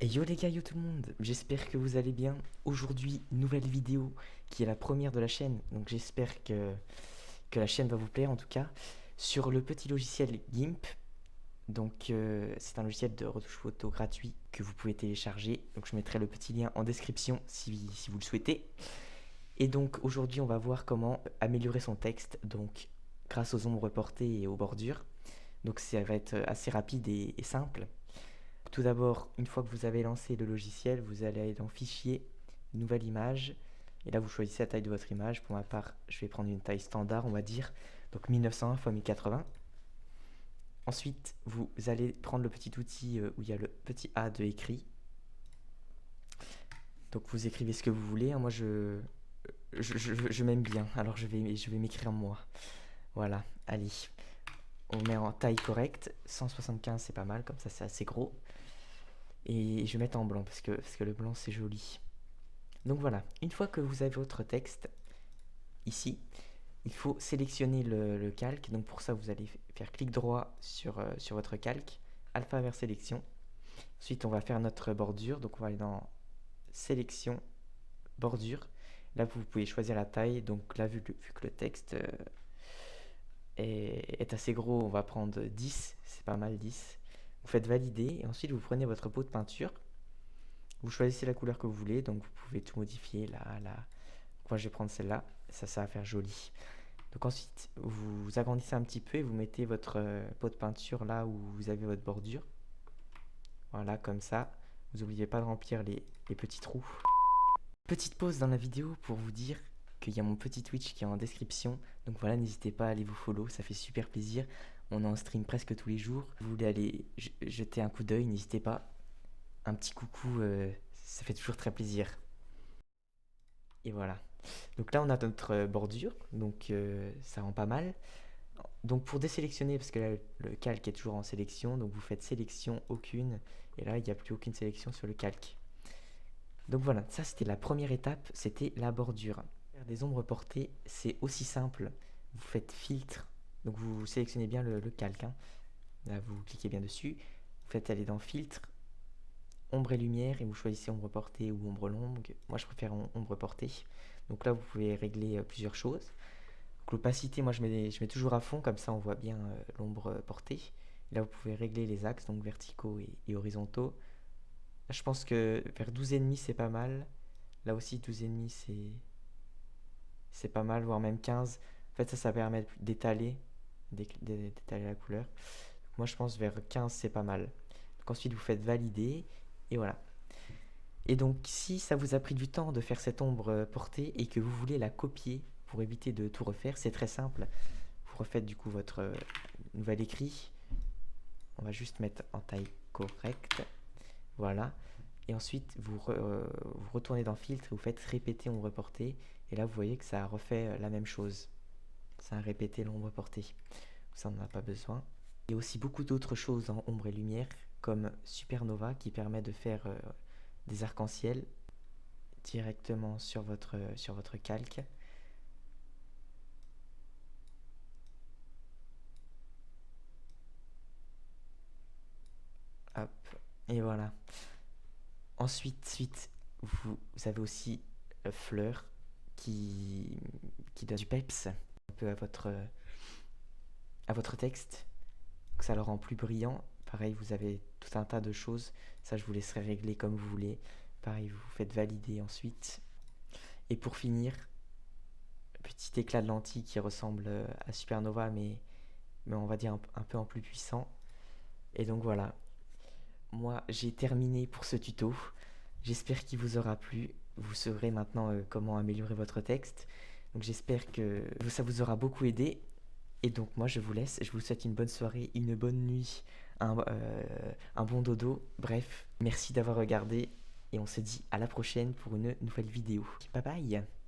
Et yo les gars, yo tout le monde, j'espère que vous allez bien. Aujourd'hui, nouvelle vidéo qui est la première de la chaîne, donc j'espère que la chaîne va vous plaire en tout cas. Sur le petit logiciel GIMP, donc c'est un logiciel de retouche photo gratuit que vous pouvez télécharger. Donc je mettrai le petit lien en description si vous le souhaitez. Et donc aujourd'hui, on va voir comment améliorer son texte, donc grâce aux ombres portées et aux bordures. Donc ça va être assez rapide et simple. Tout d'abord, une fois que vous avez lancé le logiciel, vous allez aller dans Fichier, Nouvelle image. Et là, vous choisissez la taille de votre image. Pour ma part, je vais prendre une taille standard, on va dire. Donc 1901 x 1080. Ensuite, vous allez prendre le petit outil où il y a le petit A de écrit. Donc vous écrivez ce que vous voulez. Moi, je m'aime bien. Alors je vais m'écrire moi. Voilà, allez. On met en taille correcte. 175, c'est pas mal. Comme ça, c'est assez gros. Et je vais mettre en blanc parce que le blanc c'est joli. Donc voilà, une fois que vous avez votre texte ici, il faut sélectionner le calque. Donc pour ça, vous allez faire clic droit sur votre calque, alpha vers sélection. Ensuite, on va faire notre bordure. Donc on va aller dans sélection, bordure. Là, vous pouvez choisir la taille. Donc là, vu que le texte est assez gros, on va prendre 10. C'est pas mal 10. Vous faites valider et ensuite vous prenez votre pot de peinture. Vous choisissez la couleur que vous voulez, donc vous pouvez tout modifier là. Moi je vais prendre celle-là, ça va faire joli. Donc ensuite vous agrandissez un petit peu et vous mettez votre pot de peinture là où vous avez votre bordure. Voilà, comme ça. Vous n'oubliez pas de remplir les petits trous. Petite pause dans la vidéo pour vous dire qu'il y a mon petit Twitch qui est en description. Donc voilà, n'hésitez pas à aller vous follow, ça fait super plaisir. On est en stream presque tous les jours. Vous voulez aller jeter un coup d'œil, n'hésitez pas. Un petit coucou, ça fait toujours très plaisir. Et voilà. Donc là, on a notre bordure, donc ça rend pas mal. Donc pour désélectionner, parce que là, le calque est toujours en sélection, donc vous faites sélection, aucune, et là, il n'y a plus aucune sélection sur le calque. Donc voilà, ça c'était la première étape, c'était la bordure. Faire des ombres portées, c'est aussi simple. Vous faites filtre, donc vous sélectionnez bien le calque, hein. Là, vous cliquez bien dessus, vous faites aller dans filtre, ombre et lumière, et vous choisissez ombre portée ou ombre longue. Moi je préfère ombre portée. Donc là vous pouvez régler plusieurs choses. L'opacité, moi je mets toujours à fond, comme ça on voit bien l'ombre portée. Et là vous pouvez régler les axes, donc verticaux et horizontaux. Là, je pense que vers 12,5 c'est pas mal. Là aussi 12,5 c'est pas mal, voire même 15. En fait ça permet d'étaler la couleur. Moi je pense vers 15 c'est pas mal. Donc ensuite vous faites valider et voilà. Et donc si ça vous a pris du temps de faire cette ombre portée et que vous voulez la copier pour éviter de tout refaire, c'est très simple. Vous refaites du coup votre nouvel écrit. On va juste mettre en taille correcte. Voilà. Et ensuite vous retournez dans filtre et vous faites répéter ombre portée. Et là vous voyez que ça a refait la même chose. Ça a répété l'ombre portée. Ça on n'en a pas besoin. Il y a aussi beaucoup d'autres choses en ombre et lumière comme Supernova qui permet de faire des arcs-en-ciel directement sur votre calque. Hop, et voilà. Ensuite, vous avez aussi Fleur qui donne du peps un peu à votre texte, que ça le rend plus brillant. Pareil, vous avez tout un tas de choses. Ça, je vous laisserai régler comme vous voulez. Pareil, vous faites valider ensuite. Et pour finir, petit éclat de lentille qui ressemble à Supernova, mais on va dire un peu en plus puissant. Et donc voilà, moi j'ai terminé pour ce tuto. J'espère qu'il vous aura plu. Vous saurez maintenant comment améliorer votre texte. Donc j'espère que ça vous aura beaucoup aidé. Et donc moi je vous laisse. Je vous souhaite une bonne soirée, une bonne nuit, un bon dodo. Bref, merci d'avoir regardé. Et on se dit à la prochaine pour une nouvelle vidéo. Bye bye.